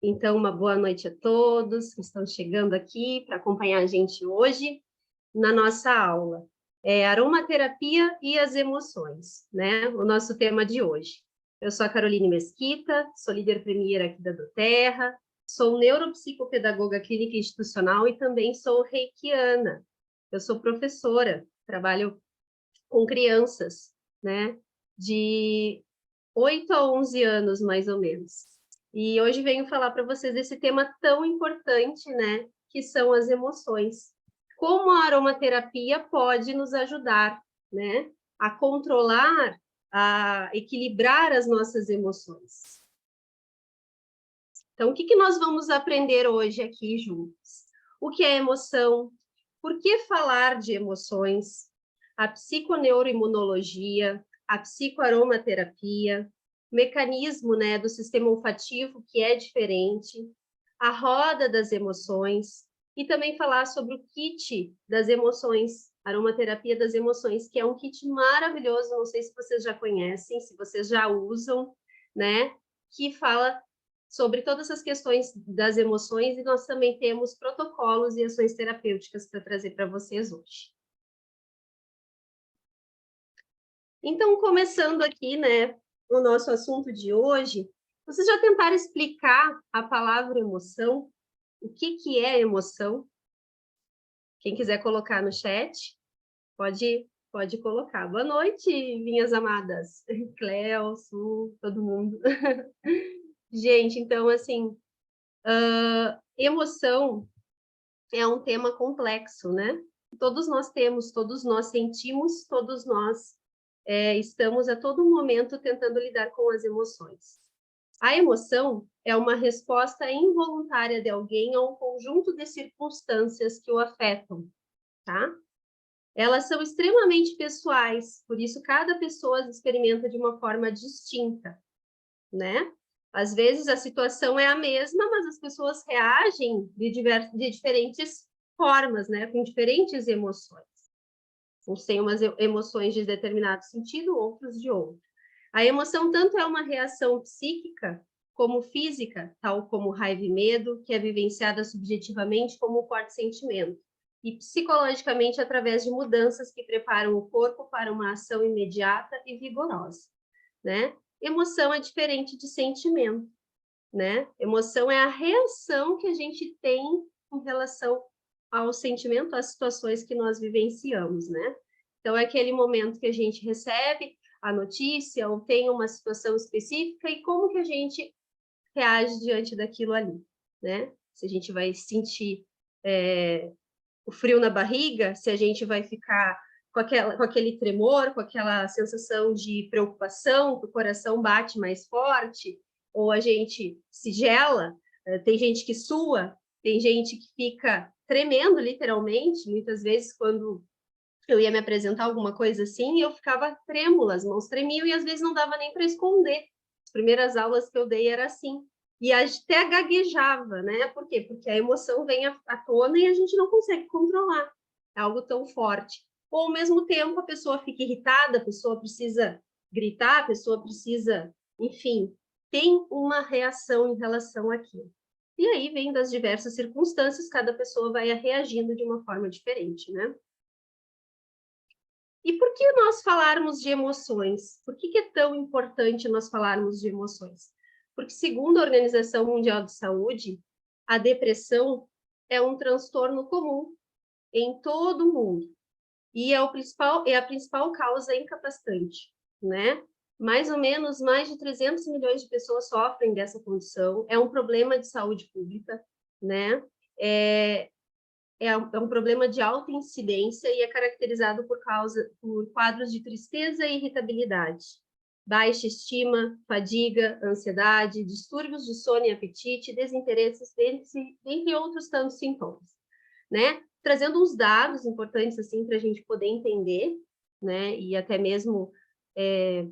Então, uma boa noite a todos que estão chegando aqui para acompanhar a gente hoje na nossa aula. Aromaterapia e as emoções, né? O nosso tema de hoje. Eu sou a Caroline Mesquita, sou líder premier aqui da doTERRA, sou neuropsicopedagoga clínica institucional e também sou reikiana. Eu sou professora, trabalho com crianças, né? De 8 a 11 anos, mais ou menos. E hoje venho falar para vocês desse tema tão importante, né, que são as emoções. Como a aromaterapia pode nos ajudar, né, a controlar, a equilibrar as nossas emoções. Então, o que nós vamos aprender hoje aqui juntos? O que é emoção? Por que falar de emoções? A psiconeuroimunologia, a psicoaromaterapia, mecanismo, né, do sistema olfativo que é diferente, a roda das emoções, e também falar sobre o kit das emoções, aromaterapia das emoções, que é um kit maravilhoso, não sei se vocês já conhecem, se vocês já usam, né, que fala sobre todas as questões das emoções, e nós também temos protocolos e ações terapêuticas para trazer para vocês hoje. Então, começando aqui, né, o nosso assunto de hoje, vocês já tentaram explicar a palavra emoção? O que é emoção? Quem quiser colocar no chat, pode colocar. Boa noite, minhas amadas. Cleo, Su, todo mundo. Gente, então, assim, emoção é um tema complexo, né? Todos nós temos, todos nós sentimos, todos nós estamos a todo momento tentando lidar com as emoções. A emoção é uma resposta involuntária de alguém a um conjunto de circunstâncias que o afetam, tá? Elas são extremamente pessoais, por isso cada pessoa as experimenta de uma forma distinta, né? Às vezes a situação é a mesma, mas as pessoas reagem de diferentes formas, né? Com diferentes emoções. Uns têm umas emoções de determinado sentido, outros de outro. A emoção tanto é uma reação psíquica como física, tal como raiva e medo, que é vivenciada subjetivamente como um forte sentimento, e psicologicamente através de mudanças que preparam o corpo para uma ação imediata e vigorosa, né? Emoção é diferente de sentimento, né? Emoção é a reação que a gente tem em relação ao sentimento, às situações que nós vivenciamos, né? Então, é aquele momento que a gente recebe a notícia ou tem uma situação específica e como que a gente reage diante daquilo ali, né? Se a gente vai sentir o frio na barriga, se a gente vai ficar com aquele tremor, com aquela sensação de preocupação, que o coração bate mais forte, ou a gente se gela, tem gente que sua, tem gente que fica tremendo, literalmente, muitas vezes quando eu ia me apresentar alguma coisa assim, eu ficava trêmula, as mãos tremiam e às vezes não dava nem para esconder. As primeiras aulas que eu dei era assim. E até gaguejava, né? Por quê? Porque a emoção vem à tona e a gente não consegue controlar. É algo tão forte. Ou ao mesmo tempo a pessoa fica irritada, a pessoa precisa gritar, a pessoa precisa, enfim, tem uma reação em relação àquilo. E aí vem das diversas circunstâncias, cada pessoa vai reagindo de uma forma diferente, né? E por que nós falarmos de emoções? Por que é tão importante nós falarmos de emoções? Porque, segundo a Organização Mundial de Saúde, a depressão é um transtorno comum em todo o mundo e é a principal causa incapacitante, né? Mais ou menos mais de 300 milhões de pessoas sofrem dessa condição. É um problema de saúde pública, né? É um problema de alta incidência e é caracterizado por quadros de tristeza e irritabilidade, baixa estima, fadiga, ansiedade, distúrbios de sono e apetite, desinteresses, dentre outros tantos sintomas, né? Trazendo uns dados importantes assim para a gente poder entender, né? E até mesmo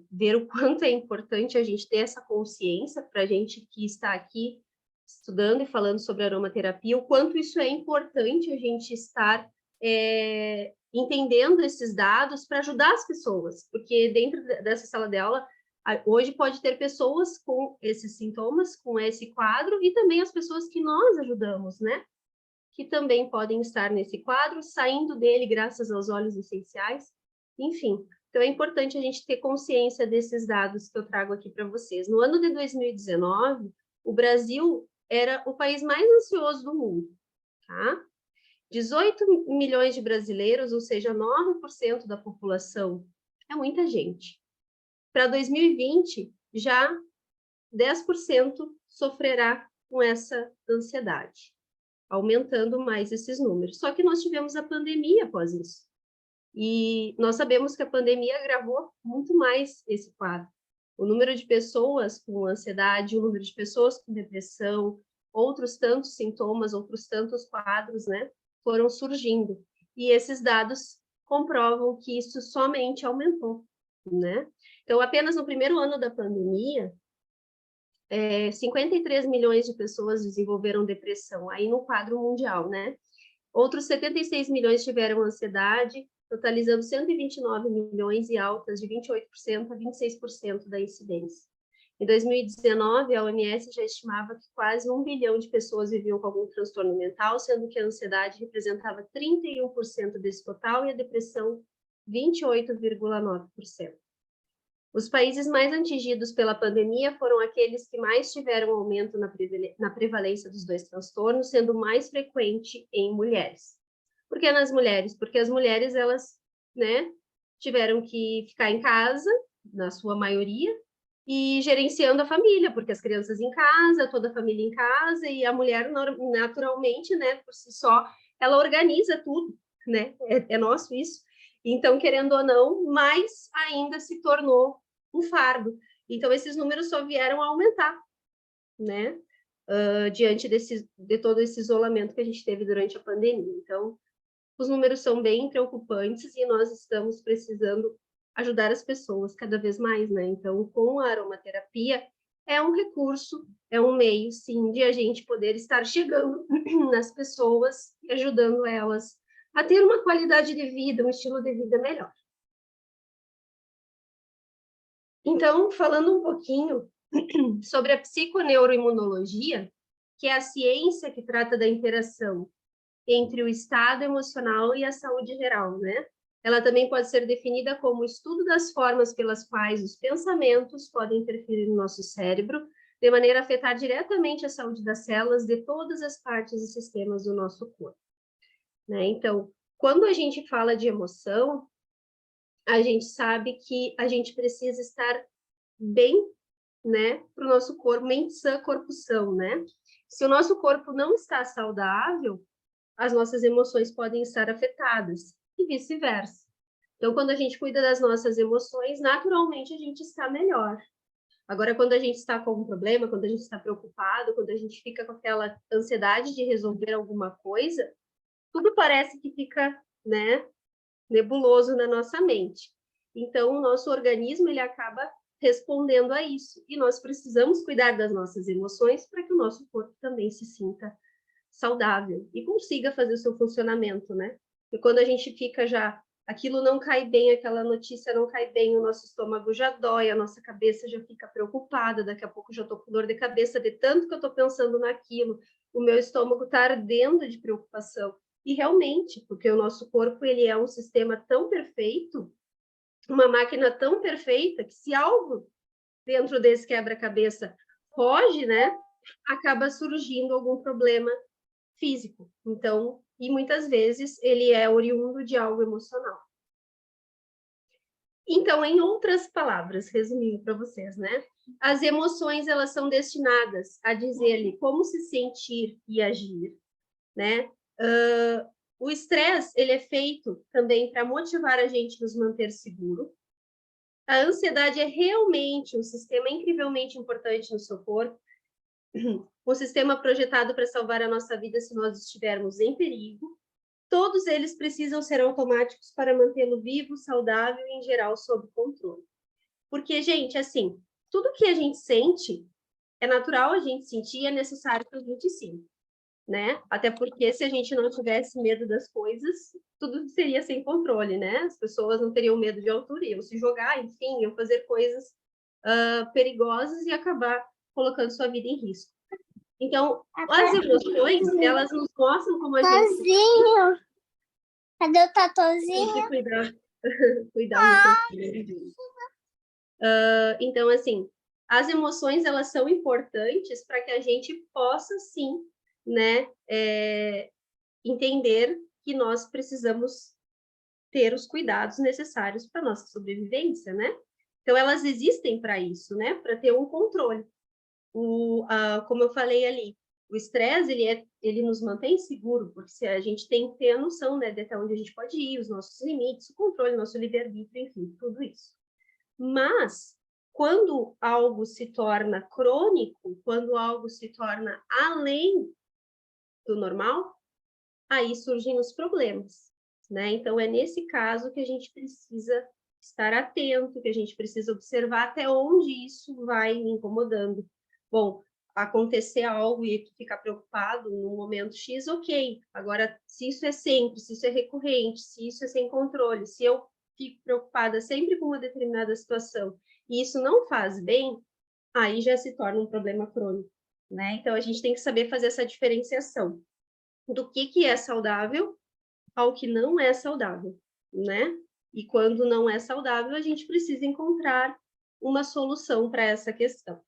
ver o quanto é importante a gente ter essa consciência para a gente que está aqui estudando e falando sobre aromaterapia, o quanto isso é importante a gente estar entendendo esses dados para ajudar as pessoas, porque dentro dessa sala de aula Hoje pode ter pessoas com esses sintomas, com esse quadro, e também as pessoas que nós ajudamos, né? Que também podem estar nesse quadro, saindo dele graças aos óleos essenciais. Enfim, então é importante a gente ter consciência desses dados que eu trago aqui para vocês. No ano de 2019, o Brasil era o país mais ansioso do mundo, tá? 18 milhões de brasileiros, ou seja, 9% da população, é muita gente. Para 2020, já 10% sofrerá com essa ansiedade, aumentando mais esses números. Só que nós tivemos a pandemia após isso. E nós sabemos que a pandemia agravou muito mais esse quadro. O número de pessoas com ansiedade, o número de pessoas com depressão, outros tantos sintomas, outros tantos quadros, né, foram surgindo. E esses dados comprovam que isso somente aumentou, né? Então, apenas no primeiro ano da pandemia, 53 milhões de pessoas desenvolveram depressão, aí no quadro mundial, né? Outros 76 milhões tiveram ansiedade, totalizando 129 milhões e altas de 28% a 26% da incidência. Em 2019, a OMS já estimava que quase 1 bilhão de pessoas viviam com algum transtorno mental, sendo que a ansiedade representava 31% desse total e a depressão 28,9%. Os países mais atingidos pela pandemia foram aqueles que mais tiveram aumento na prevalência dos dois transtornos, sendo mais frequente em mulheres. Por que nas mulheres? Porque as mulheres, elas, né, tiveram que ficar em casa, na sua maioria, e gerenciando a família, porque as crianças em casa, toda a família em casa, e a mulher, naturalmente, né, por si só, ela organiza tudo, né? É nosso isso. Então, querendo ou não, mais ainda se tornou um fardo. Então, esses números só vieram a aumentar, né? Diante de todo esse isolamento que a gente teve durante a pandemia. Então, os números são bem preocupantes e nós estamos precisando ajudar as pessoas cada vez mais, né? Então, com a aromaterapia, é um recurso, é um meio, sim, de a gente poder estar chegando nas pessoas e ajudando elas a ter uma qualidade de vida, um estilo de vida melhor. Então, falando um pouquinho sobre a psiconeuroimunologia, que é a ciência que trata da interação entre o estado emocional e a saúde geral, né? Ela também pode ser definida como o estudo das formas pelas quais os pensamentos podem interferir no nosso cérebro, de maneira a afetar diretamente a saúde das células de todas as partes e sistemas do nosso corpo, né? Então, quando a gente fala de emoção, a gente sabe que a gente precisa estar bem, né, para o nosso corpo, mente sã, corpo são, né? Se o nosso corpo não está saudável, as nossas emoções podem estar afetadas e vice-versa. Então, quando a gente cuida das nossas emoções, naturalmente a gente está melhor. Agora, quando a gente está com algum problema, quando a gente está preocupado, quando a gente fica com aquela ansiedade de resolver alguma coisa, tudo parece que fica, né, nebuloso na nossa mente. Então, o nosso organismo, ele acaba respondendo a isso. E nós precisamos cuidar das nossas emoções para que o nosso corpo também se sinta saudável e consiga fazer o seu funcionamento, né? E quando a gente fica já, aquilo não cai bem, aquela notícia não cai bem, o nosso estômago já dói, a nossa cabeça já fica preocupada, daqui a pouco já estou com dor de cabeça de tanto que eu estou pensando naquilo, o meu estômago está ardendo de preocupação. E realmente, porque o nosso corpo, ele é um sistema tão perfeito, uma máquina tão perfeita, que se algo dentro desse quebra-cabeça foge, né, acaba surgindo algum problema físico. Então, e muitas vezes ele é oriundo de algo emocional. Então, em outras palavras, resumindo para vocês, né? As emoções, elas são destinadas a dizer-lhe como se sentir e agir, né? O estresse, ele é feito também para motivar a gente a nos manter seguro. A ansiedade é realmente um sistema incrivelmente importante no seu corpo, um sistema projetado para salvar a nossa vida se nós estivermos em perigo. Todos eles precisam ser automáticos para mantê-lo vivo, saudável e, em geral, sob controle. Porque, gente, assim, tudo que a gente sente, é natural a gente sentir, é necessário que a gente sinta, né? Até porque se a gente não tivesse medo das coisas, tudo seria sem controle, né? As pessoas não teriam medo de altura, iam se jogar, enfim, iam fazer coisas perigosas e acabar colocando sua vida em risco. Então, as emoções, elas nos mostram como a gente... Tatozinho! Cadê o Tem Tatozinho? que cuidar o microfone. Então, assim, as emoções, elas são importantes para que a gente possa, sim, né, entender que nós precisamos ter os cuidados necessários para a nossa sobrevivência, né? Então, elas existem para isso, né? Para ter um controle. Como eu falei ali, o estresse, ele nos mantém seguro, porque se a gente tem que ter a noção, né, de até onde a gente pode ir, os nossos limites, o controle, nosso livre-arbítrio, enfim, tudo isso. Mas, quando algo se torna crônico, quando algo se torna além do normal, aí surgem os problemas, né? Então, é nesse caso que a gente precisa estar atento, que a gente precisa observar até onde isso vai me incomodando. Bom, acontecer algo e tu ficar preocupado no momento X, ok. Agora, se isso é sempre, se isso é recorrente, se isso é sem controle, se eu fico preocupada sempre com uma determinada situação e isso não faz bem, aí já se torna um problema crônico, né? Então, a gente tem que saber fazer essa diferenciação do que é saudável ao que não é saudável, né? E quando não é saudável, a gente precisa encontrar uma solução para essa questão.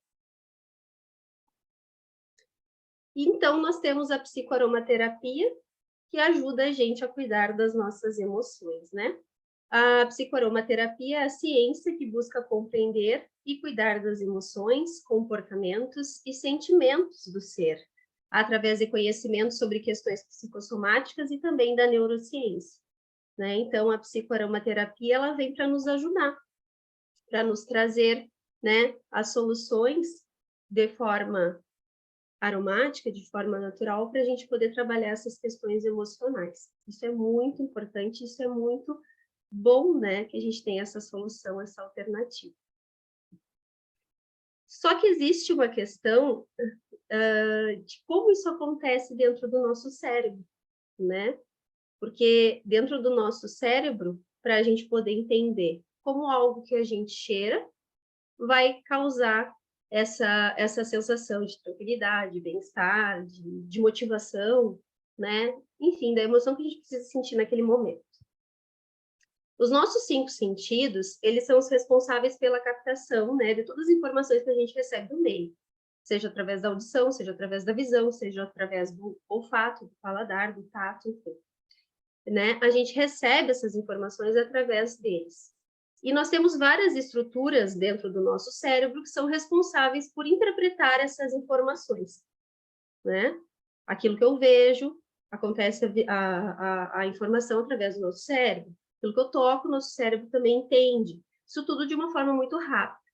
Então, nós temos a psicoaromaterapia, que ajuda a gente a cuidar das nossas emoções, né? A psicoaromaterapia é a ciência que busca compreender e cuidar das emoções, comportamentos e sentimentos do ser, através de conhecimento sobre questões psicossomáticas e também da neurociência, né? Então, a psicoaromaterapia, ela vem para nos ajudar, para nos trazer, né, as soluções de forma aromática, de forma natural, para a gente poder trabalhar essas questões emocionais. Isso é muito importante, isso é muito bom, né, que a gente tenha essa solução, essa alternativa. Só que existe uma questão de como isso acontece dentro do nosso cérebro, né? Porque dentro do nosso cérebro, para a gente poder entender como algo que a gente cheira vai causar essa sensação de tranquilidade, bem-estar, de motivação, né? Enfim, da emoção que a gente precisa sentir naquele momento. Os nossos 5 sentidos, eles são os responsáveis pela captação, né, de todas as informações que a gente recebe do meio, seja através da audição, seja através da visão, seja através do olfato, do paladar, do tato, enfim. Né? A gente recebe essas informações através deles. E nós temos várias estruturas dentro do nosso cérebro que são responsáveis por interpretar essas informações, né? Aquilo que eu vejo, acontece a informação através do nosso cérebro. Aquilo que eu toco, nosso cérebro também entende. Isso tudo de uma forma muito rápida,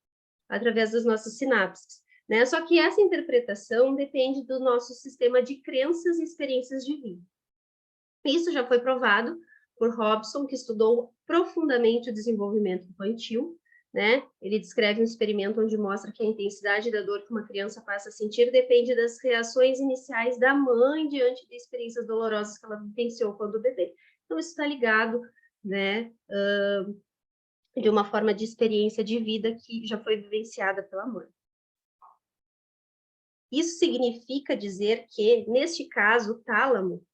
através das nossas sinapses, né? Só que essa interpretação depende do nosso sistema de crenças e experiências de vida. Isso já foi provado por Hobson, que estudou profundamente o desenvolvimento infantil, né? Ele descreve um experimento onde mostra que a intensidade da dor que uma criança passa a sentir depende das reações iniciais da mãe diante de experiências dolorosas que ela vivenciou quando bebê. Então, isso está ligado, né, de uma forma de experiência de vida que já foi vivenciada pela mãe. Isso significa dizer que, neste caso, o tálamo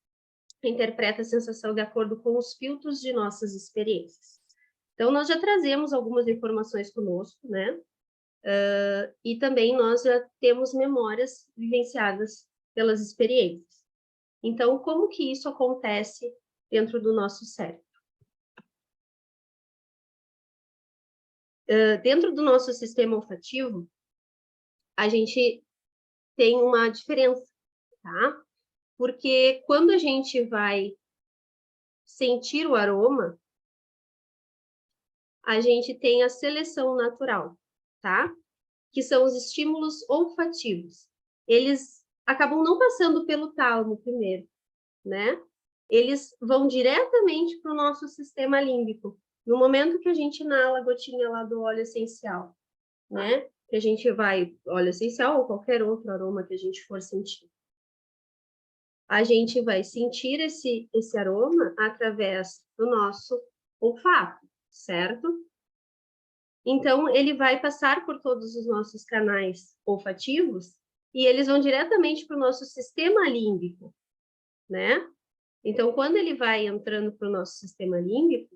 interpreta a sensação de acordo com os filtros de nossas experiências. Então, nós já trazemos algumas informações conosco, né? E também nós já temos memórias vivenciadas pelas experiências. Então, como que isso acontece dentro do nosso cérebro? Dentro do nosso sistema olfativo, a gente tem uma diferença, tá? Porque quando a gente vai sentir o aroma, a gente tem a seleção natural, tá? Que são os estímulos olfativos. Eles acabam não passando pelo tálamo primeiro, né? Eles vão diretamente para o nosso sistema límbico. No momento que a gente inala a gotinha lá do óleo essencial, né? Que a gente vai, óleo essencial ou qualquer outro aroma que a gente for sentir. A gente vai sentir esse aroma através do nosso olfato, certo? Então, ele vai passar por todos os nossos canais olfativos e eles vão diretamente para o nosso sistema límbico, né? Então, quando ele vai entrando para o nosso sistema límbico,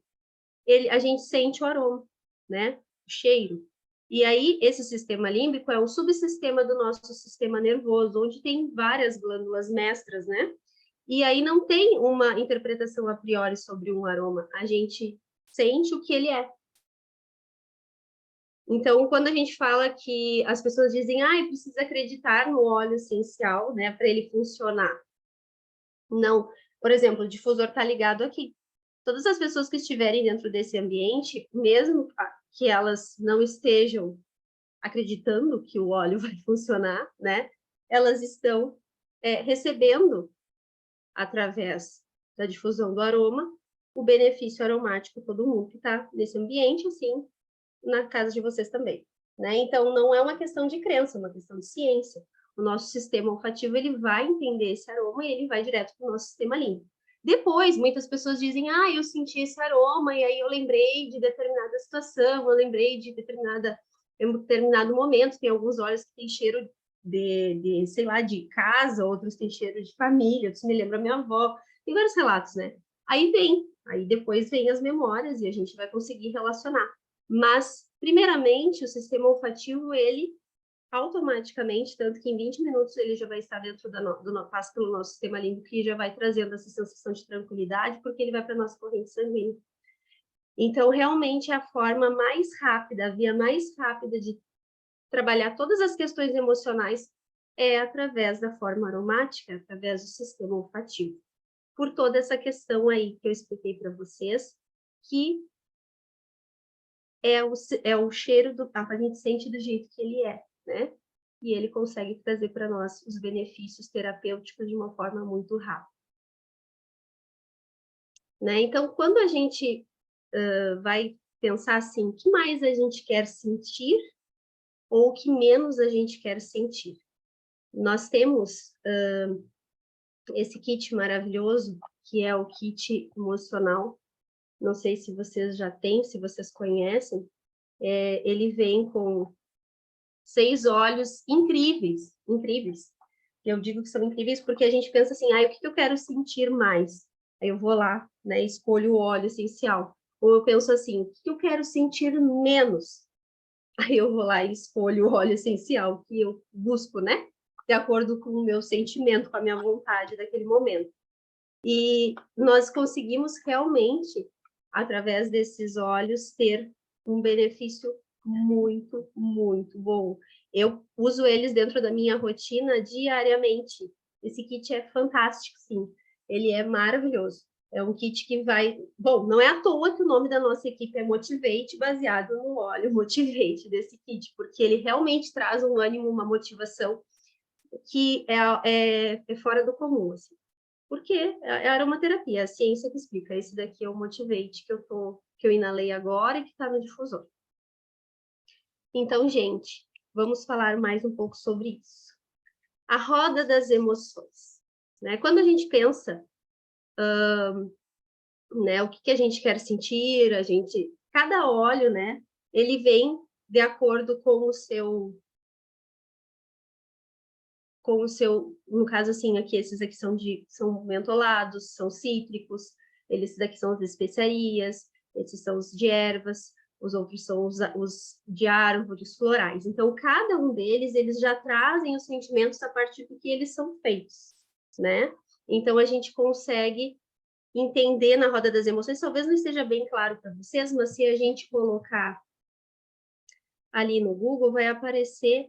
a gente sente o aroma, né? O cheiro. E aí, esse sistema límbico é um subsistema do nosso sistema nervoso, onde tem várias glândulas mestras, né? E aí não tem uma interpretação a priori sobre um aroma, a gente sente o que ele é. Então, quando a gente fala que as pessoas dizem, precisa acreditar no óleo essencial, né, para ele funcionar. Não, por exemplo, o difusor está ligado aqui. Todas as pessoas que estiverem dentro desse ambiente, mesmo que elas não estejam acreditando que o óleo vai funcionar, né, elas estão recebendo, através da difusão do aroma, o benefício aromático, todo mundo que está nesse ambiente, assim, na casa de vocês também, né? Então, não é uma questão de crença, é uma questão de ciência. O nosso sistema olfativo, ele vai entender esse aroma e ele vai direto para o nosso sistema límbico. Depois, muitas pessoas dizem, eu senti esse aroma e aí eu lembrei de determinada situação, eu lembrei de determinado momento. Tem alguns óleos que têm cheiro sei lá, de casa, outros têm cheiro de família, outros me lembram a minha avó. Tem vários relatos, né? Aí depois vem as memórias e a gente vai conseguir relacionar. Mas, primeiramente, o sistema olfativo, ele automaticamente, tanto que em 20 minutos ele já vai estar dentro passa pelo nosso sistema límbico e já vai trazendo essa sensação de tranquilidade, porque ele vai para a nossa corrente sanguínea. Então, realmente, é a forma mais rápida, a via mais rápida de trabalhar todas as questões emocionais é através da forma aromática, através do sistema olfativo. Por toda essa questão aí que eu expliquei para vocês, que é o cheiro a gente sente do jeito que ele é, né? E ele consegue trazer para nós os benefícios terapêuticos de uma forma muito rápida. Né? Então, quando a gente vai pensar assim, o que mais a gente quer sentir ou o que menos a gente quer sentir? Nós temos esse kit maravilhoso, que é o kit emocional. Não sei se vocês já têm, se vocês conhecem. Ele vem com 6 óleos incríveis, incríveis. Eu digo que são incríveis porque a gente pensa assim, o que eu quero sentir mais? Aí eu vou lá, né, escolho o óleo essencial. Ou eu penso assim, o que eu quero sentir menos? Aí eu vou lá e escolho o óleo essencial que eu busco, né? De acordo com o meu sentimento, com a minha vontade daquele momento. E nós conseguimos realmente, através desses óleos, ter um benefício muito, muito bom. Eu uso eles dentro da minha rotina diariamente. Esse kit é fantástico, sim. Ele é maravilhoso. É um kit que vai... Bom, não é à toa que o nome da nossa equipe é Motivate, baseado no óleo Motivate desse kit, porque ele realmente traz um ânimo, uma motivação que é fora do comum, assim. Porque é aromaterapia, a ciência que explica. Esse daqui é o Motivate que eu inalei agora e que está no difusor. Então, gente, vamos falar mais um pouco sobre isso. A roda das emoções. Né? Quando a gente pensa né, o que a gente quer sentir, cada óleo, né, ele vem de acordo com o seu, no caso assim, aqui esses aqui são mentolados, são cítricos, esses daqui são as especiarias, esses são os de ervas, os outros são os de árvores florais. Então, cada um deles, eles já trazem os sentimentos a partir do que eles são feitos, né? Então, a gente consegue entender na roda das emoções, talvez não esteja bem claro para vocês, mas se a gente colocar ali no Google, vai aparecer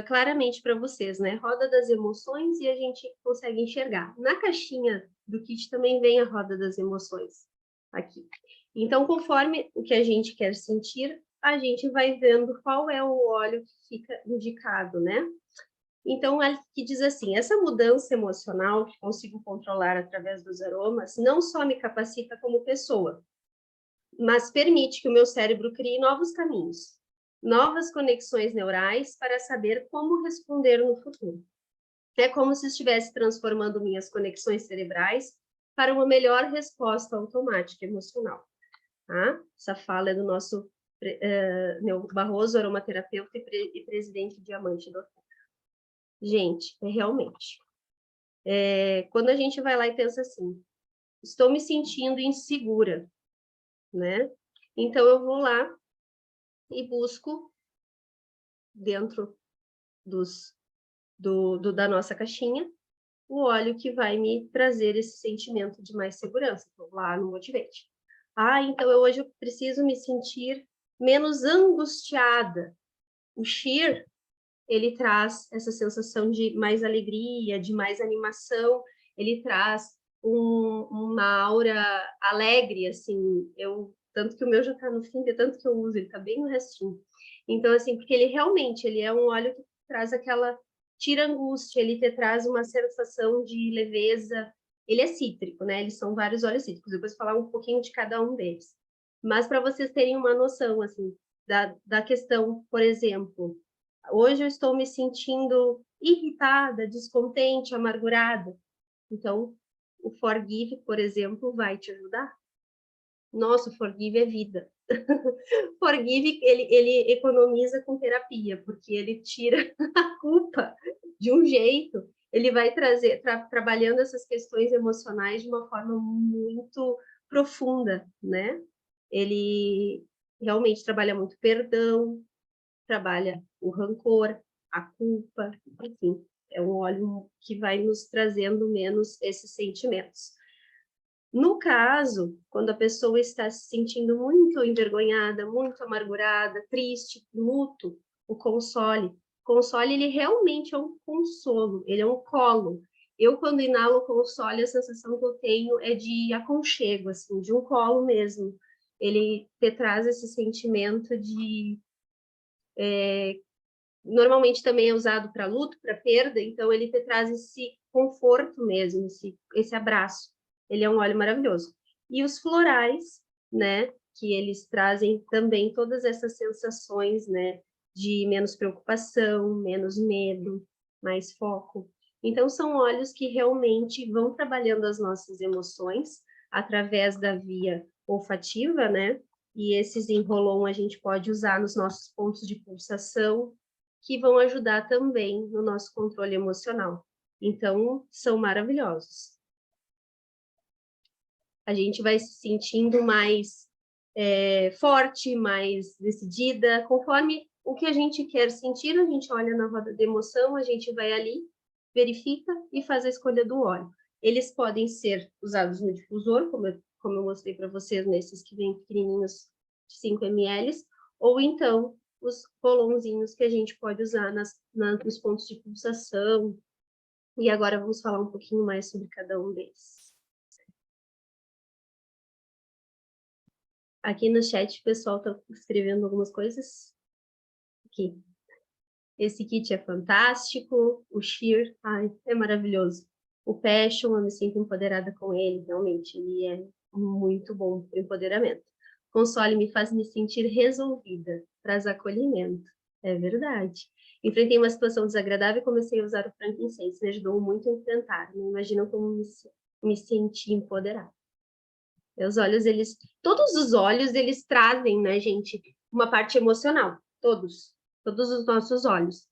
claramente para vocês, né? Roda das emoções e a gente consegue enxergar. Na caixinha do kit também vem a roda das emoções aqui. Então, conforme o que a gente quer sentir, a gente vai vendo qual é o óleo que fica indicado, né? Então, aqui diz assim, essa mudança emocional que consigo controlar através dos aromas não só me capacita como pessoa, mas permite que o meu cérebro crie novos caminhos, novas conexões neurais para saber como responder no futuro. É como se estivesse transformando minhas conexões cerebrais para uma melhor resposta automática emocional. Tá? Essa fala é do nosso Neu Barroso, aromaterapeuta e presidente de Diamante do Hotel. Gente, realmente. Quando a gente vai lá e pensa assim, estou me sentindo insegura, né? Então, eu vou lá e busco dentro da nossa caixinha o óleo que vai me trazer esse sentimento de mais segurança. Então, lá no Motivate. Então hoje eu preciso me sentir menos angustiada. O Sheer, ele traz essa sensação de mais alegria, de mais animação, ele traz uma aura alegre, assim, tanto que o meu já está no fim, de tanto que eu uso, ele está bem no restinho. Então, assim, porque ele é um óleo que traz tira angústia, ele te traz uma sensação de leveza, ele é cítrico, né? Eles são vários óleos cítricos, depois vou falar um pouquinho de cada um deles. Mas para vocês terem uma noção, assim, da questão, por exemplo, hoje eu estou me sentindo irritada, descontente, amargurada. Então, o Forgive, por exemplo, vai te ajudar. Nossa, o Forgive é vida. Forgive, ele economiza com terapia, porque ele tira a culpa de um jeito. Ele vai trazer, trabalhando essas questões emocionais de uma forma muito profunda, né? Ele realmente trabalha muito perdão, trabalha o rancor, a culpa, enfim, é um óleo que vai nos trazendo menos esses sentimentos. No caso, quando a pessoa está se sentindo muito envergonhada, muito amargurada, triste, luto, o Console. Console, ele realmente é um consolo, ele é um colo. Eu, quando inalo o Console, a sensação que eu tenho é de aconchego, assim, de um colo mesmo. Ele te traz esse sentimento de normalmente também é usado para luto, para perda, então ele te traz esse conforto mesmo, esse abraço. Ele é um óleo maravilhoso. E os florais, né, que eles trazem também todas essas sensações, né, de menos preocupação, menos medo, mais foco. Então, são óleos que realmente vão trabalhando as nossas emoções através da via olfativa, né? E esses enrolon a gente pode usar nos nossos pontos de pulsação, que vão ajudar também no nosso controle emocional. Então, são maravilhosos. A gente vai se sentindo mais forte, mais decidida, conforme o que a gente quer sentir, a gente olha na roda de emoção, a gente vai ali, verifica e faz a escolha do óleo. Eles podem ser usados no difusor, como eu mostrei para vocês, nesses que vêm pequenininhos de 5 ml, ou então os rolonzinhos que a gente pode usar nos pontos de pulsação. E agora vamos falar um pouquinho mais sobre cada um deles. Aqui no chat o pessoal está escrevendo algumas coisas. Aqui. Esse kit é fantástico. O Sheer, é maravilhoso. O Passion, eu me sinto empoderada com ele, realmente. Ele é muito bom para o empoderamento. Console me faz me sentir resolvida, traz acolhimento. É verdade. Enfrentei uma situação desagradável e comecei a usar o frankincense. Me ajudou muito a enfrentar. Não imaginam como me senti empoderada. Todos os olhos, eles trazem, né, gente, uma parte emocional. Todos os nossos olhos.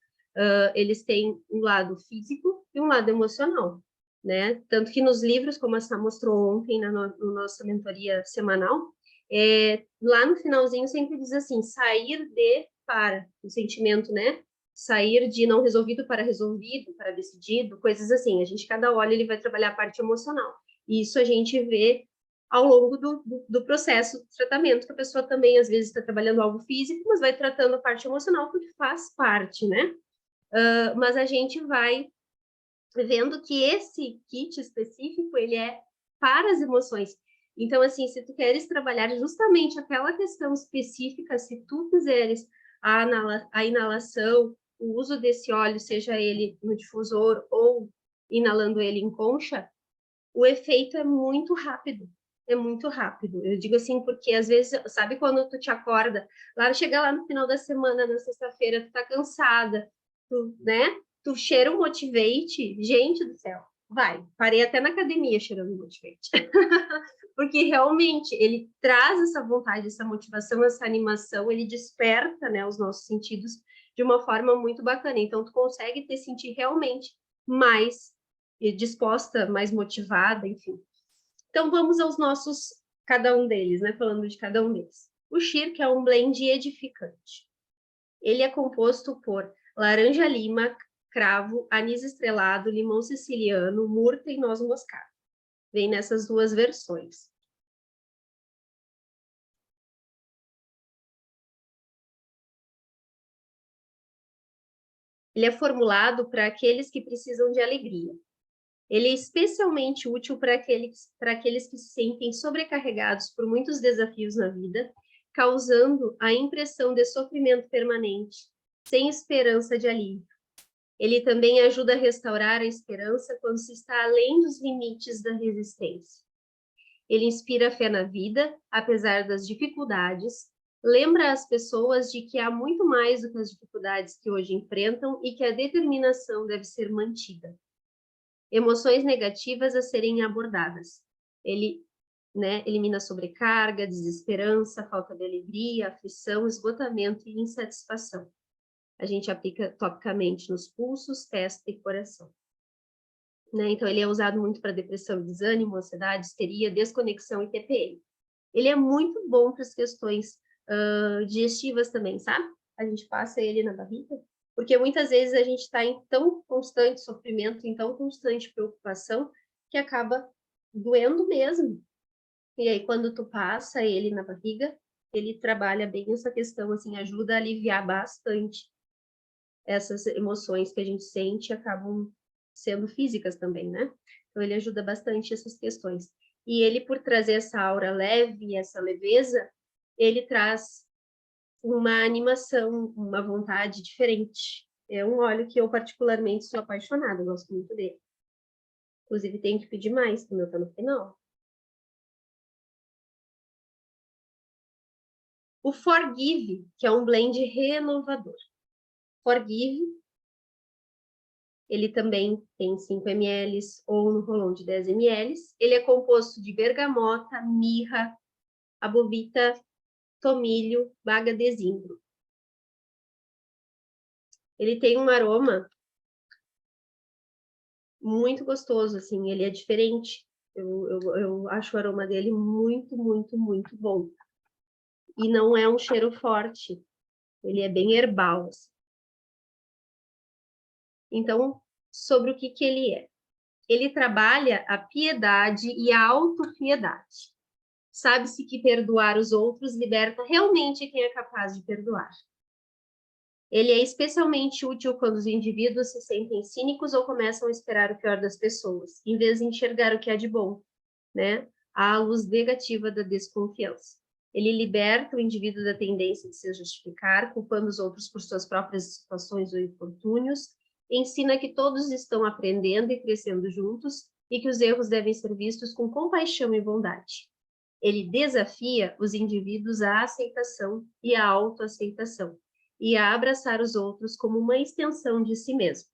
Eles têm um lado físico e um lado emocional, né? Tanto que nos livros, como a Sá mostrou ontem na nossa mentoria semanal, lá no finalzinho sempre diz assim, sair de para, o sentimento, né? Sair de não resolvido, para decidido, coisas assim. Cada óleo ele vai trabalhar a parte emocional. E isso a gente vê ao longo do processo de tratamento, que a pessoa também, às vezes, está trabalhando algo físico, mas vai tratando a parte emocional, porque faz parte, né? Mas a gente vai vendo que esse kit específico, ele é para as emoções. Então, assim, se tu queres trabalhar justamente aquela questão específica, se tu quiseres a inalação, o uso desse óleo, seja ele no difusor ou inalando ele em concha, o efeito é muito rápido. É muito rápido. Eu digo assim, porque às vezes, sabe quando tu te acorda, chega lá no final da semana, na sexta-feira, tu tá cansada, né? Tu cheira um Motivate, gente do céu. Vai. Parei até na academia cheirando Motivate. Porque realmente ele traz essa vontade, essa motivação, essa animação, ele desperta, né, os nossos sentidos de uma forma muito bacana. Então, tu consegue te sentir realmente mais disposta, mais motivada, enfim. Então, vamos aos nossos, cada um deles, né, falando de cada um deles. O Shir, que é um blend edificante. Ele é composto por laranja-lima, cravo, anis estrelado, limão siciliano, murta e noz moscada. Vem nessas duas versões. Ele é formulado para aqueles que precisam de alegria. Ele é especialmente útil para aqueles que se sentem sobrecarregados por muitos desafios na vida, causando a impressão de sofrimento permanente, sem esperança de alívio. Ele também ajuda a restaurar a esperança quando se está além dos limites da resistência. Ele inspira fé na vida, apesar das dificuldades, lembra as pessoas de que há muito mais do que as dificuldades que hoje enfrentam e que a determinação deve ser mantida. Emoções negativas a serem abordadas. Ele, né, elimina sobrecarga, desesperança, falta de alegria, aflição, esgotamento e insatisfação. A gente aplica topicamente nos pulsos, testa e coração. Né? Então, ele é usado muito para depressão, desânimo, ansiedade, histeria, desconexão e TPM. Ele é muito bom para as questões digestivas também, sabe? A gente passa ele na barriga, porque muitas vezes a gente está em tão constante sofrimento, em tão constante preocupação, que acaba doendo mesmo. E aí, quando tu passa ele na barriga, ele trabalha bem essa questão, assim, ajuda a aliviar bastante essas emoções que a gente sente, acabam sendo físicas também, né? Então, ele ajuda bastante essas questões. E ele, por trazer essa aura leve, essa leveza, ele traz uma animação, uma vontade diferente. É um óleo que eu particularmente sou apaixonada, gosto muito dele. Inclusive, tenho que pedir mais, porque o meu tá no final. O Forgive, que é um blend renovador. Forgive, ele também tem 5 ml ou no rolão de 10 ml. Ele é composto de bergamota, mirra, abobita, tomilho, baga de zimbro. Ele tem um aroma muito gostoso, assim, ele é diferente. Eu acho o aroma dele muito, muito, muito bom. E não é um cheiro forte, ele é bem herbal. Assim. Então, sobre o que ele é? Ele trabalha a piedade e a autopiedade. Sabe-se que perdoar os outros liberta realmente quem é capaz de perdoar. Ele é especialmente útil quando os indivíduos se sentem cínicos ou começam a esperar o pior das pessoas, em vez de enxergar o que há de bom, né? A luz negativa da desconfiança. Ele liberta o indivíduo da tendência de se justificar, culpando os outros por suas próprias situações ou infortúnios, ensina que todos estão aprendendo e crescendo juntos e que os erros devem ser vistos com compaixão e bondade. Ele desafia os indivíduos à aceitação e à autoaceitação, e a abraçar os outros como uma extensão de si mesmo.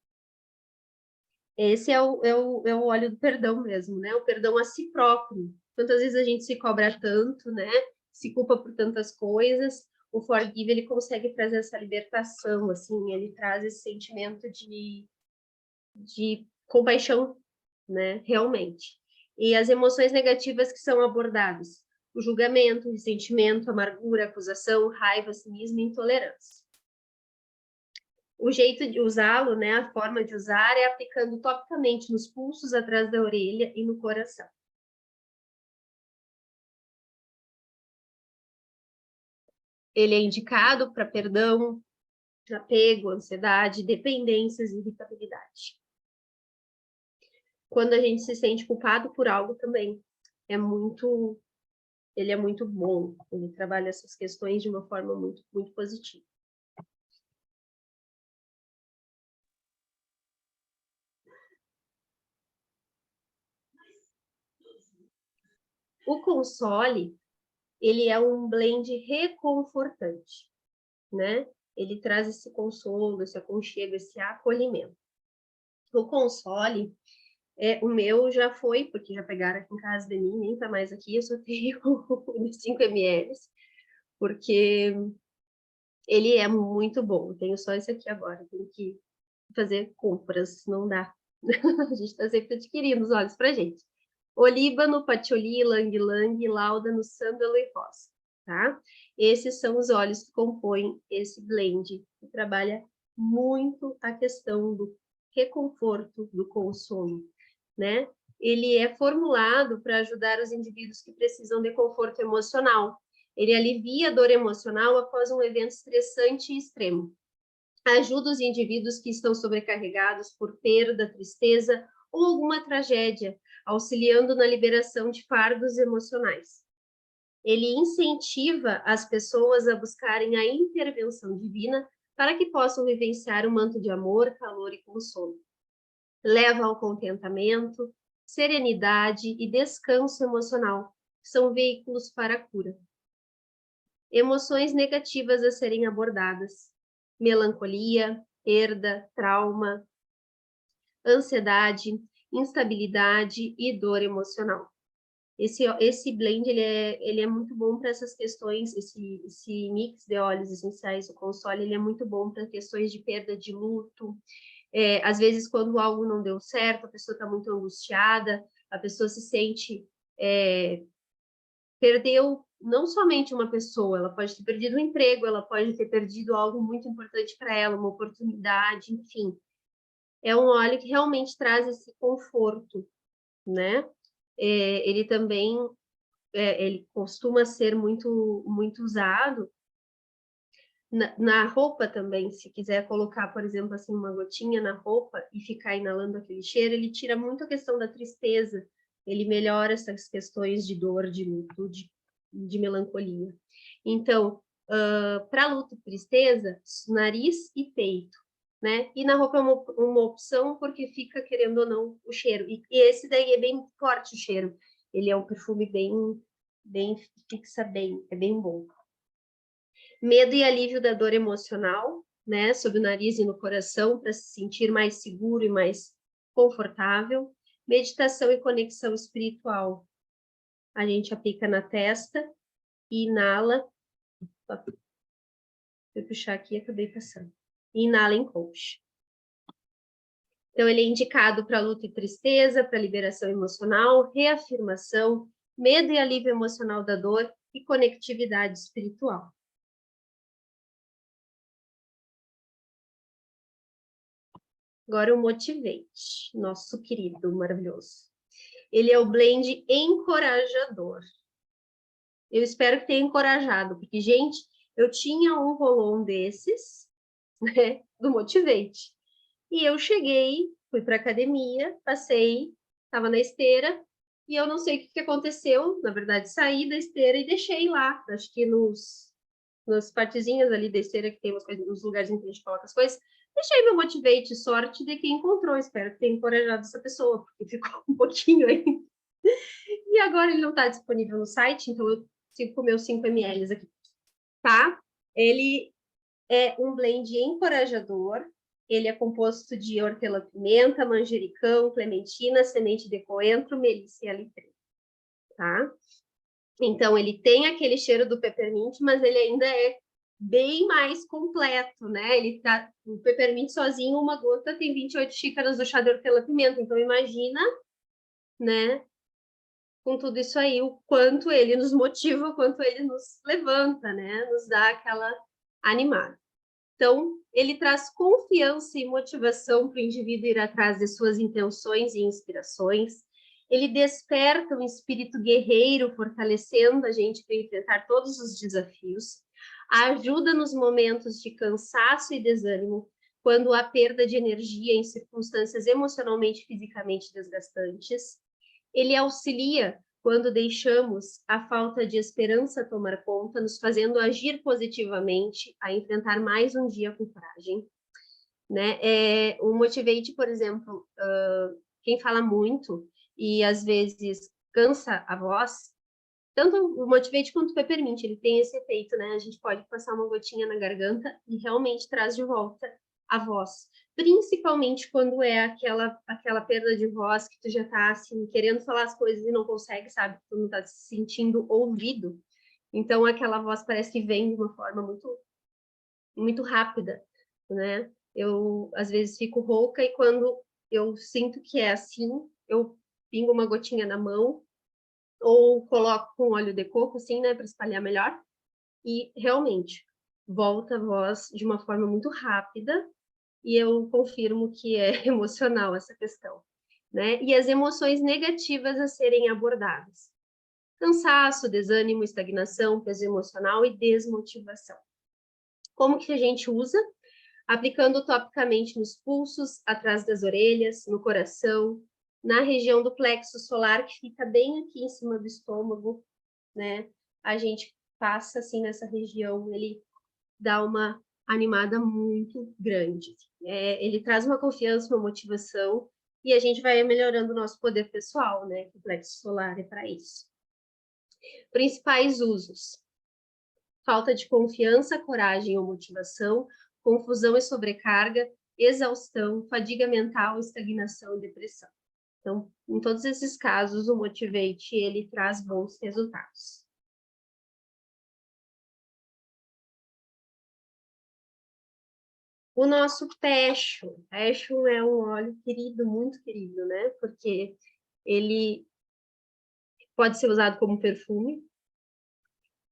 Esse é o óleo do perdão mesmo, né? O perdão a si próprio. Quantas vezes a gente se cobra tanto, né? Se culpa por tantas coisas. O Forgive, ele consegue trazer essa libertação, assim, ele traz esse sentimento de compaixão, né? Realmente. E as emoções negativas que são abordadas. O julgamento, o ressentimento, a amargura, a acusação, raiva, cinismo e intolerância. O jeito de usá-lo, né, a forma de usar é aplicando topicamente nos pulsos, atrás da orelha e no coração. Ele é indicado para perdão, apego, ansiedade, dependências e irritabilidade. Quando a gente se sente culpado por algo também, ele é muito bom, ele trabalha essas questões de uma forma muito, muito positiva. O Console, ele é um blend reconfortante, né? Ele traz esse consolo, esse aconchego, esse acolhimento. O Console, O meu já foi, porque já pegaram aqui em casa de mim, nem tá mais aqui, eu só tenho o de 5 ml, porque ele é muito bom. Eu tenho só esse aqui agora, tenho que fazer compras, não dá. A gente está sempre adquirindo os óleos pra gente. Olíbano, patchouli, ylang-ylang, láudano, sândalo e rosa, tá? Esses são os óleos que compõem esse blend, que trabalha muito a questão do reconforto do consumo, né? Ele é formulado para ajudar os indivíduos que precisam de conforto emocional. Ele alivia a dor emocional após um evento estressante e extremo. Ajuda os indivíduos que estão sobrecarregados por perda, tristeza ou alguma tragédia, auxiliando na liberação de fardos emocionais. Ele incentiva as pessoas a buscarem a intervenção divina para que possam vivenciar um manto de amor, calor e consolo. Leva ao contentamento, serenidade e descanso emocional, que são veículos para a cura. Emoções negativas a serem abordadas: melancolia, perda, trauma, ansiedade, instabilidade e dor emocional. Esse blend ele é muito bom para essas questões, esse mix de óleos essenciais, o Console, ele é muito bom para questões de perda de luto. Às vezes, quando algo não deu certo, a pessoa está muito angustiada, a pessoa se sente... perdeu não somente uma pessoa, ela pode ter perdido um emprego, ela pode ter perdido algo muito importante para ela, uma oportunidade, enfim. É um óleo que realmente traz esse conforto, né? Ele também, ele costuma ser muito, muito usado na roupa também. Se quiser colocar, por exemplo, assim, uma gotinha na roupa e ficar inalando aquele cheiro, ele tira muito a questão da tristeza, ele melhora essas questões de dor, de luto, de melancolia. Então, para luto e tristeza, nariz e peito, né? E na roupa é uma opção porque fica, querendo ou não, o cheiro. E esse daí é bem forte o cheiro. Ele é um perfume bem fixa bem, é bem bom. Medo e alívio da dor emocional, né? Sob o nariz e no coração, para se sentir mais seguro e mais confortável. Meditação e conexão espiritual. A gente aplica na testa e inala. Vou puxar aqui e acabei passando. E inala em coach. Então, ele é indicado para luto e tristeza, para liberação emocional, reafirmação, medo e alívio emocional da dor e conectividade espiritual. Agora o Motivate, nosso querido, maravilhoso. Ele é o blend encorajador. Eu espero que tenha encorajado, porque, gente, eu tinha um rolão desses, né, do Motivate. E eu cheguei, fui para academia, passei, estava na esteira, e eu não sei o que aconteceu, na verdade, saí da esteira e deixei lá, acho que nas partezinhas ali da esteira, que tem umas coisas, nos lugares em que a gente coloca as coisas, deixei meu Motivate, sorte de quem encontrou, espero que tenha encorajado essa pessoa, porque ficou um pouquinho aí. E agora ele não está disponível no site, então eu sigo com meus 5 ml aqui, tá? Ele é um blend encorajador, ele é composto de hortelã-pimenta, manjericão, clementina, semente de coentro, melissa e alecrim, tá? Então, ele tem aquele cheiro do peppermint, mas ele ainda é bem mais completo, né? O peppermint sozinho, uma gota, tem 28 xícaras do chá de hortelã-pimenta. Então, imagina, né? Com tudo isso aí, o quanto ele nos motiva, o quanto ele nos levanta, né? Nos dá aquela animada. Então, ele traz confiança e motivação para o indivíduo ir atrás de suas intenções e inspirações. Ele desperta um espírito guerreiro, fortalecendo a gente para enfrentar todos os desafios. Ajuda nos momentos de cansaço e desânimo, quando há perda de energia em circunstâncias emocionalmente e fisicamente desgastantes. Ele auxilia quando deixamos a falta de esperança tomar conta, nos fazendo agir positivamente, a enfrentar mais um dia com coragem, né? O Motivate, por exemplo, quem fala muito e às vezes cansa a voz, tanto o Motivate quanto o Peppermint, ele tem esse efeito, né? A gente pode passar uma gotinha na garganta e realmente traz de volta a voz, principalmente quando é aquela perda de voz que tu já tá assim querendo falar as coisas e não consegue, sabe? Tu não tá se sentindo ouvido. Então aquela voz parece que vem de uma forma muito rápida, né? Eu às vezes fico rouca e quando eu sinto que é assim, eu pingo uma gotinha na mão ou coloco com óleo de coco assim, né, para espalhar melhor. E realmente volta a voz de uma forma muito rápida e eu confirmo que é emocional essa questão, né? E as emoções negativas a serem abordadas: cansaço, desânimo, estagnação, peso emocional e desmotivação. Como que a gente usa? Aplicando topicamente nos pulsos, atrás das orelhas, no coração, na região do plexo solar, que fica bem aqui em cima do estômago, né? A gente passa assim nessa região, ele dá uma animada muito grande. Ele traz uma confiança, uma motivação, e a gente vai melhorando o nosso poder pessoal, né? O plexo solar é para isso. Principais usos: falta de confiança, coragem ou motivação, confusão e sobrecarga, exaustão, fadiga mental, estagnação e depressão. Então, em todos esses casos, o Motivate, ele traz bons resultados. O nosso Passion. Passion é um óleo querido, muito querido, né? Porque ele pode ser usado como perfume.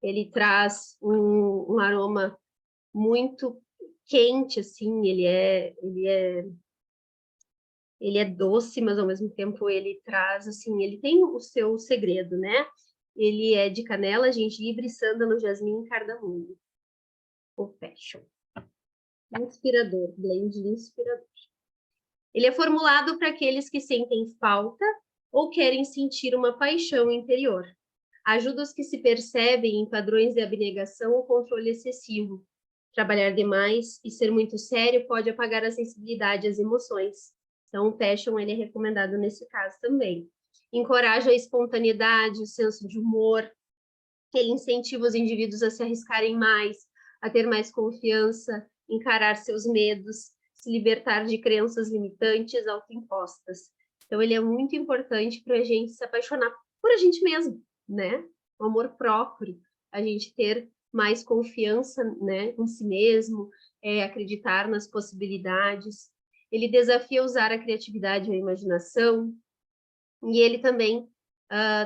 Ele traz um aroma muito quente, assim. Ele é doce, mas ao mesmo tempo ele traz, assim, ele tem o seu segredo, né? Ele é de canela, gengibre, sândalo, jasmim e cardamomo. O Passion. Inspirador, blend inspirador. Ele é formulado para aqueles que sentem falta ou querem sentir uma paixão interior. Ajuda os que se percebem em padrões de abnegação ou controle excessivo. Trabalhar demais e ser muito sério pode apagar a sensibilidade às emoções. Então, o Passion ele é recomendado nesse caso também. Encoraja a espontaneidade, o senso de humor. Ele incentiva os indivíduos a se arriscarem mais, a ter mais confiança, encarar seus medos, se libertar de crenças limitantes autoimpostas. Então, ele é muito importante para a gente se apaixonar por a gente mesmo, né? O amor próprio, a gente ter mais confiança, né, em si mesmo, acreditar nas possibilidades. Ele desafia usar a criatividade e a imaginação, e ele também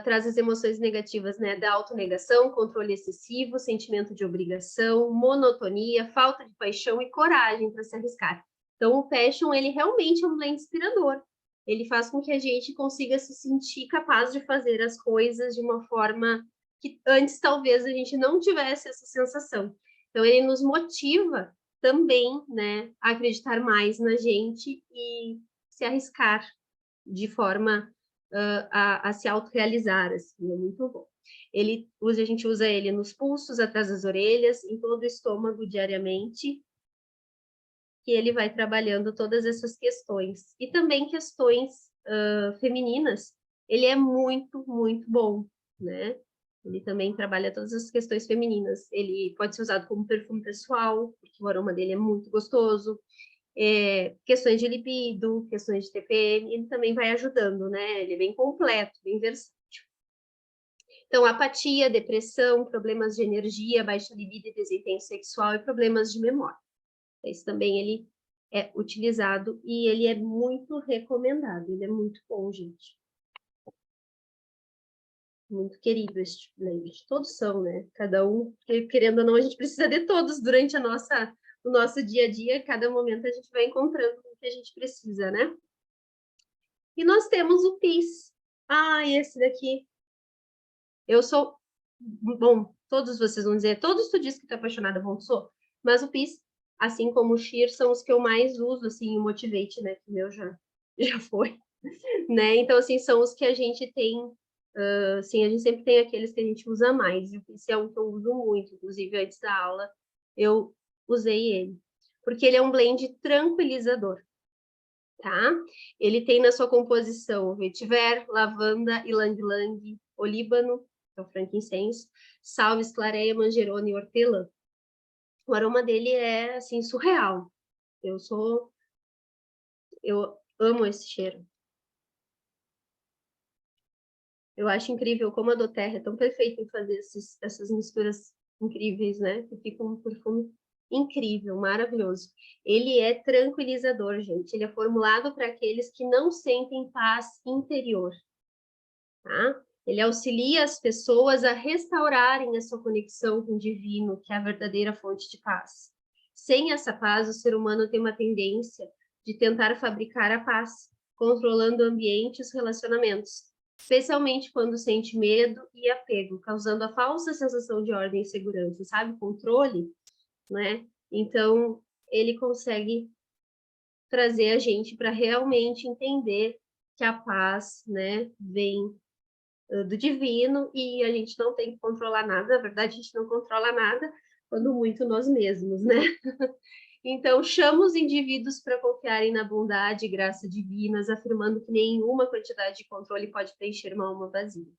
traz as emoções negativas, né, da autonegação, controle excessivo, sentimento de obrigação, monotonia, falta de paixão e coragem para se arriscar. Então, o Passion, ele realmente é um blend inspirador. Ele faz com que a gente consiga se sentir capaz de fazer as coisas de uma forma que antes talvez a gente não tivesse essa sensação. Então, ele nos motiva também, né, a acreditar mais na gente e se arriscar de forma a se autorrealizar, assim, é muito bom. A gente usa ele nos pulsos, atrás das orelhas, em todo o estômago diariamente, que ele vai trabalhando todas essas questões. E também questões femininas, ele é muito, muito bom, né? Ele também trabalha todas as questões femininas. Ele pode ser usado como perfume pessoal, porque o aroma dele é muito gostoso. Questões de libido, questões de TPM, ele também vai ajudando, né? Ele é bem completo, bem versátil. Então, apatia, depressão, problemas de energia, baixa libido e desempenho sexual e problemas de memória. Esse também ele é utilizado e ele é muito recomendado, ele é muito bom, gente. Muito querido este blend. Todos são, né? Cada um, porque, querendo ou não, a gente precisa de todos durante o nosso dia a dia. Cada momento a gente vai encontrando o que a gente precisa, né? E nós temos o PIS. Ah, esse daqui. Eu sou... Bom, todos vocês vão dizer, todos tu diz que tu é apaixonada, bom, sou. Mas o PIS, assim como o Sheer, são os que eu mais uso, assim, o Motivate, né? Que o meu já foi, né? Então, assim, são os que a gente tem... assim, a gente sempre tem aqueles que a gente usa mais. E o PIS é um que eu uso muito. Inclusive, antes da aula, eu usei ele. Porque ele é um blend tranquilizador. Tá? Ele tem na sua composição vetiver, lavanda, ylang-ylang, olíbano, que é o frankincenso, salves, clareia, manjerona e hortelã. O aroma dele é, assim, surreal. Eu amo esse cheiro. Eu acho incrível como a doTERRA é tão perfeita em fazer essas misturas incríveis, né? Que fica um perfume incrível, maravilhoso. Ele é tranquilizador, gente. Ele é formulado para aqueles que não sentem paz interior, tá? Ele auxilia as pessoas a restaurarem a sua conexão com o divino, que é a verdadeira fonte de paz. Sem essa paz, o ser humano tem uma tendência de tentar fabricar a paz, controlando o ambiente e os relacionamentos, especialmente quando sente medo e apego, causando a falsa sensação de ordem e segurança, sabe? Controle, né? Então, ele consegue trazer a gente para realmente entender que a paz, né, vem do divino e a gente não tem que controlar nada. Na verdade, a gente não controla nada, quando muito nós mesmos, né? Então, chama os indivíduos para confiarem na bondade e graça divinas, afirmando que nenhuma quantidade de controle pode preencher uma alma vazia.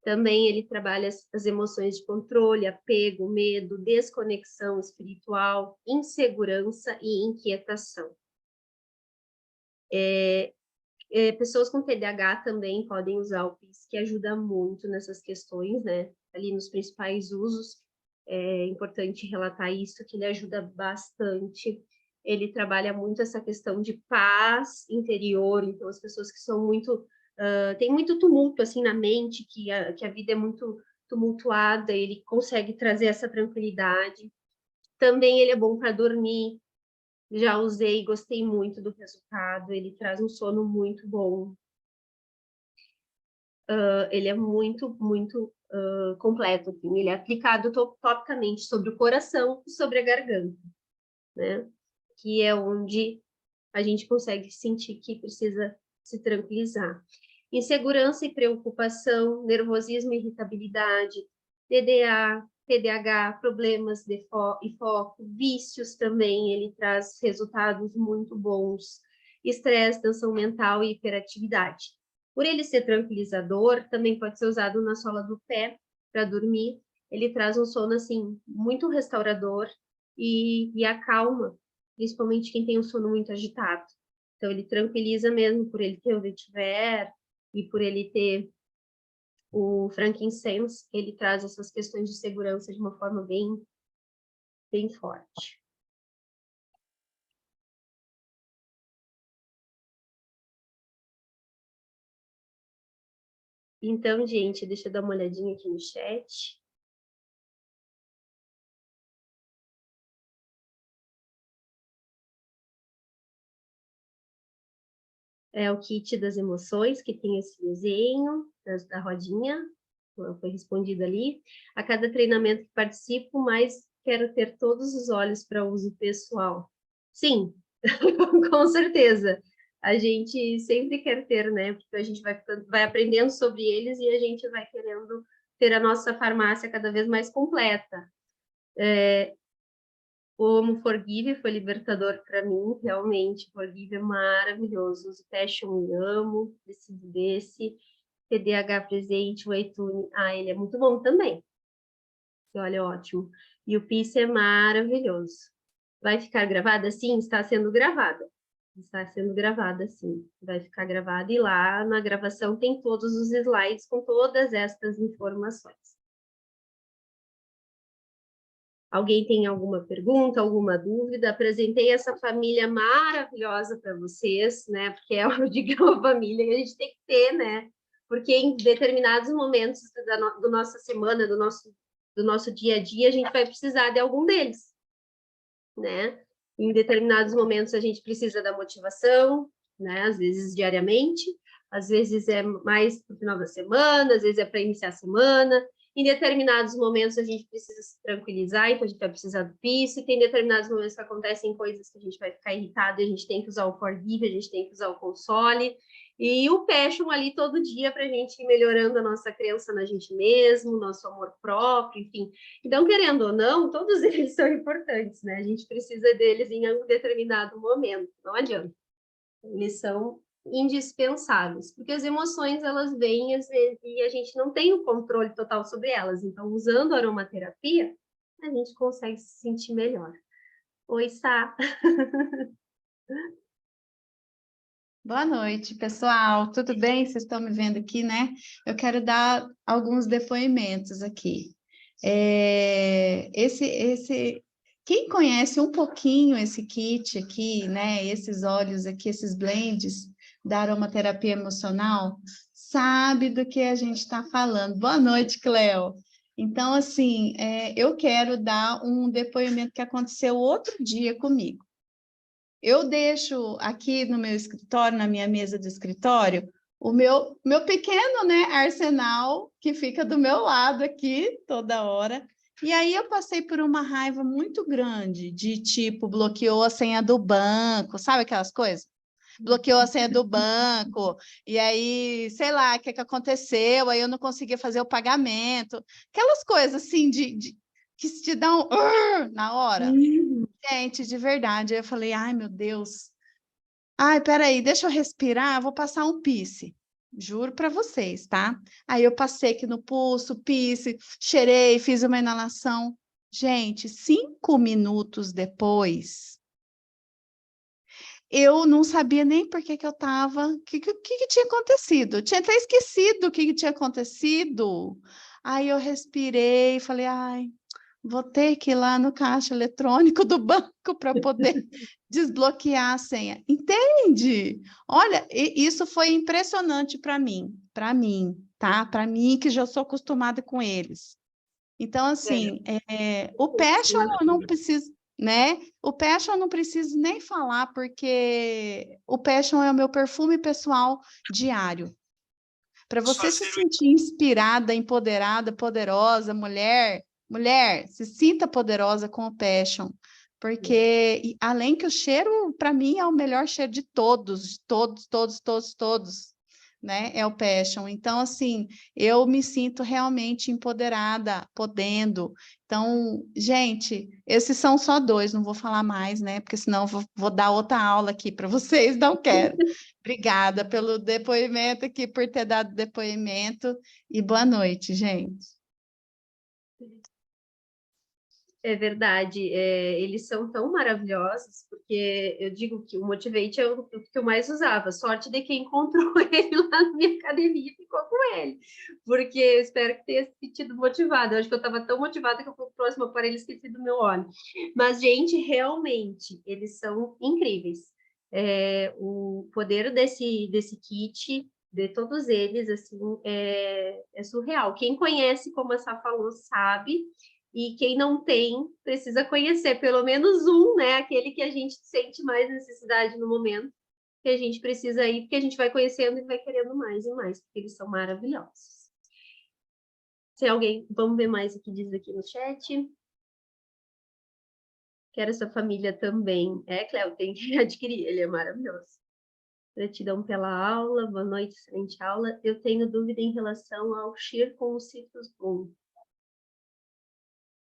Também ele trabalha as emoções de controle, apego, medo, desconexão espiritual, insegurança e inquietação. Pessoas com TDAH também podem usar o PIS, que ajuda muito nessas questões, né? Ali nos principais usos, é importante relatar isso, que ele ajuda bastante. Ele trabalha muito essa questão de paz interior, então as pessoas que são muito... tem muito tumulto, assim, na mente, que a vida é muito tumultuada, ele consegue trazer essa tranquilidade. Também ele é bom para dormir, já usei e gostei muito do resultado, ele traz um sono muito bom. Ele é muito, muito completo, assim. Ele é aplicado topicamente sobre o coração e sobre a garganta, né? Que é onde a gente consegue sentir que precisa se tranquilizar. Insegurança e preocupação, nervosismo e irritabilidade, TDA, TDAH, problemas de e foco, vícios também, ele traz resultados muito bons, estresse, tensão mental e hiperatividade. Por ele ser tranquilizador, também pode ser usado na sola do pé para dormir. Ele traz um sono, assim, muito restaurador e acalma, principalmente quem tem um sono muito agitado. Então, ele tranquiliza mesmo por ele ter o vetiver e por ele ter o frankincense, ele traz essas questões de segurança de uma forma bem, bem forte. Então, gente, deixa eu dar uma olhadinha aqui no chat. É o kit das emoções, que tem esse desenho da rodinha, foi respondido ali. A cada treinamento que participo, mais quero ter todos os olhos para uso pessoal. Sim, com certeza. A gente sempre quer ter, né? Porque a gente vai aprendendo sobre eles e a gente vai querendo ter a nossa farmácia cada vez mais completa. O Amo Forgive foi libertador para mim, realmente. Forgive é maravilhoso. Os Passion amo, preciso desse. TDAH presente, o iTunes. Ele é muito bom também. Olha, ótimo. E o Peace é maravilhoso. Vai ficar gravada? Sim, está sendo gravada. Está sendo gravada, sim. Vai ficar gravada e lá na gravação tem todos os slides com todas estas informações. Alguém tem alguma pergunta, alguma dúvida? Apresentei essa família maravilhosa para vocês, né? Porque é uma família que a gente tem que ter, né? Porque em determinados momentos da nossa semana, do nosso dia a dia, a gente vai precisar de algum deles, né? Em determinados momentos a gente precisa da motivação, né? Às vezes diariamente, às vezes é mais para o final da semana, às vezes é para iniciar a semana. Em determinados momentos a gente precisa se tranquilizar, então a gente vai precisar do peace. Tem determinados momentos que acontecem coisas que a gente vai ficar irritado e a gente tem que usar o forgive, a gente tem que usar o console. E o passion ali todo dia para a gente ir melhorando a nossa crença na gente mesmo, nosso amor próprio, enfim. Então, querendo ou não, todos eles são importantes, né? A gente precisa deles em um determinado momento, não adianta. Eles são indispensáveis, porque as emoções, elas vêm às vezes, e a gente não tem o controle total sobre elas. Então, usando a aromaterapia, a gente consegue se sentir melhor. Oi, Sá. Boa noite, pessoal. Tudo bem? Vocês estão me vendo aqui, né? Eu quero dar alguns depoimentos aqui. Quem conhece um pouquinho esse kit aqui, né? Esses óleos aqui, esses blends da aromaterapia emocional, sabe do que a gente está falando. Boa noite, Cleo. Então, assim, eu quero dar um depoimento que aconteceu outro dia comigo. Eu deixo aqui no meu escritório, na minha mesa de escritório, o meu pequeno, né, arsenal que fica do meu lado aqui toda hora. E aí eu passei por uma raiva muito grande de tipo, bloqueou a senha do banco, sabe aquelas coisas? Bloqueou a senha do banco, e aí, sei lá, o que aconteceu, aí eu não conseguia fazer o pagamento. Aquelas coisas assim que te dão na hora. Gente, de verdade, eu falei, ai, meu Deus. Ai, peraí, deixa eu respirar, vou passar um pisse. Juro para vocês, tá? Aí eu passei aqui no pulso, pisse, cheirei, fiz uma inalação. Gente, 5 minutos depois, eu não sabia nem por que eu estava, o que tinha acontecido. Eu tinha até esquecido o que tinha acontecido. Aí eu respirei, falei, ai, vou ter que ir lá no caixa eletrônico do banco para poder desbloquear a senha. Entende? Olha, isso foi impressionante para mim, tá? Para mim, que já sou acostumada com eles. Então, assim, o Passion eu não preciso, né? O Passion eu não preciso nem falar, porque o Passion é o meu perfume pessoal diário. Para você se sentir inspirada, empoderada, poderosa, mulher, se sinta poderosa com o Passion, porque além que o cheiro, para mim, é o melhor cheiro de todos, né? É o Passion. Então, assim, eu me sinto realmente empoderada, podendo. Então, gente, esses são só 2, não vou falar mais, né? Porque senão eu vou dar outra aula aqui para vocês, não quero. Obrigada pelo depoimento aqui, por ter dado depoimento, e boa noite, gente. É verdade, eles são tão maravilhosos, porque eu digo que o Motivate é o que eu mais usava. Sorte de quem encontrou ele lá na minha academia e ficou com ele, porque eu espero que tenha se sentido motivado. Eu acho que eu estava tão motivada que eu fui pro próximo aparelho e esqueci do meu óleo. Mas, gente, realmente, eles são incríveis. O poder desse kit, de todos eles, assim, é surreal. Quem conhece, como a Sá falou, sabe. E quem não tem, precisa conhecer pelo menos um, né? Aquele que a gente sente mais necessidade no momento, que a gente precisa ir, porque a gente vai conhecendo e vai querendo mais e mais, porque eles são maravilhosos. Se alguém, vamos ver mais o que diz aqui no chat. Quero essa família também. Cléo, tem que adquirir, ele é maravilhoso. Gratidão pela aula, boa noite, excelente aula. Eu tenho dúvida em relação ao Sheer com o Citrus Bloom.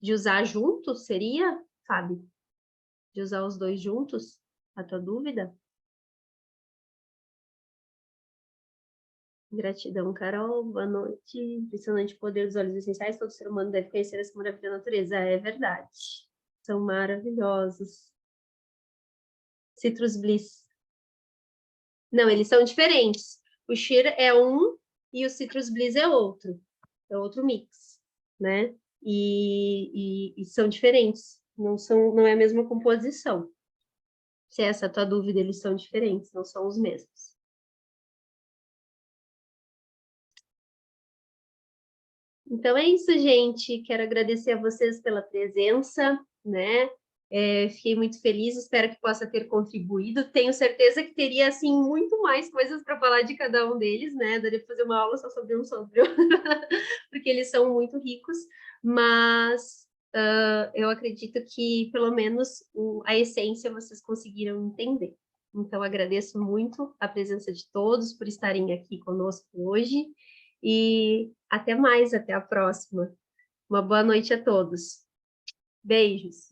De usar juntos, seria, Fábio? De usar os dois juntos? A tua dúvida? Gratidão, Carol. Boa noite. Impressionante poder dos óleos essenciais. Todo ser humano deve conhecer essa maravilha da natureza. É verdade. São maravilhosos. Citrus Bliss. Não, eles são diferentes. O Sheer é um e o Citrus Bliss é outro. É outro mix, né? E são diferentes. Não é a mesma composição. Se é essa a tua dúvida, eles são diferentes, não são os mesmos. Então é isso, gente. Quero agradecer a vocês pela presença, né? Fiquei muito feliz, espero que possa ter contribuído. Tenho certeza que teria, assim, muito mais coisas para falar de cada um deles, né? Daria para fazer uma aula só sobre um, porque eles são muito ricos, mas eu acredito que, pelo menos, a essência vocês conseguiram entender. Então, agradeço muito a presença de todos por estarem aqui conosco hoje. E até mais, até a próxima. Uma boa noite a todos. Beijos.